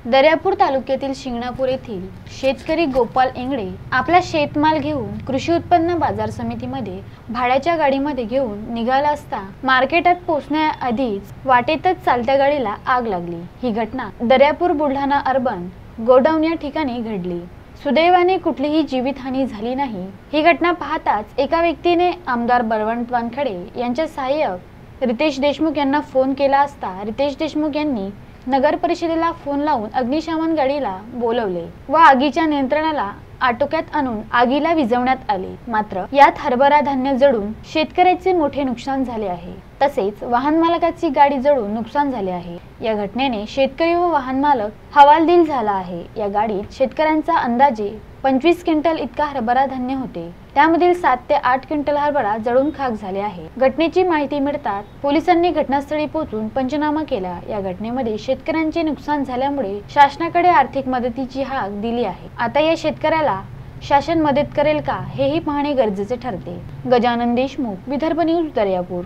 दर्यापूर तालुक्यातील शिंगणापूर येथील शेतकरी गोपाल इंगळे आपला शेतमाल घेऊन कृषी उत्पन्न बाजार समितीमध्ये भाड्याच्या गाडीमध्ये घेऊन निघाला असता मार्केटात पोहोचण्याआधीच वाटेतच चालत्या गाडीला आग लागली। ही घटना दर्यापूर बुलढाणा अर्बन गोडाऊन या ठिकाणी घडली। सुदैवाने कुठलीही जीवितहानी झाली नाही। ही घटना पाहताच एका व्यक्तीने आमदार बळवंत वानखडे यांच्या सहाय्यक रितेश देशमुख यांना फोन केला असता रितेश देशमुख यांनी नगर परिषदेला फोन लावून अग्निशमन गाडीला बोलवले व आगीच्या नियंत्रणाला आटोक्यात आणून आगीला विझवण्यात आले। मात्र यात हरभरा धान्य जळून शेतकऱ्याचे मोठे नुकसान झाले आहे। तसेच वाहन मालकाची गाडी जळून नुकसान झाले आहे। या घटनेने शेतकरी व वाहन मालक हवालदिल झाला आहे। या गाडीत शेतकऱ्यांचा अंदाजे 25 क्विंटल इतका हरभरा धान्य होते। त्यामधील 7 ते 8 क्विंटल हरभरा जळून खाक झाले आहे। घटनेची माहिती मिळताच पोलिसांनी घटनास्थळी पोहोचून पंचनामा केला। या घटनेमध्ये शेतकऱ्यांचे नुकसान झाल्यामुळे शासनाकडे आर्थिक मदतीची हाक दिली आहे। आता या शेतकऱ्याला शासन मदत करेल का हेही पाहणे गरजेचे ठरते। गजानन देशमुख, विदर्भ न्यूज, दर्यापूर।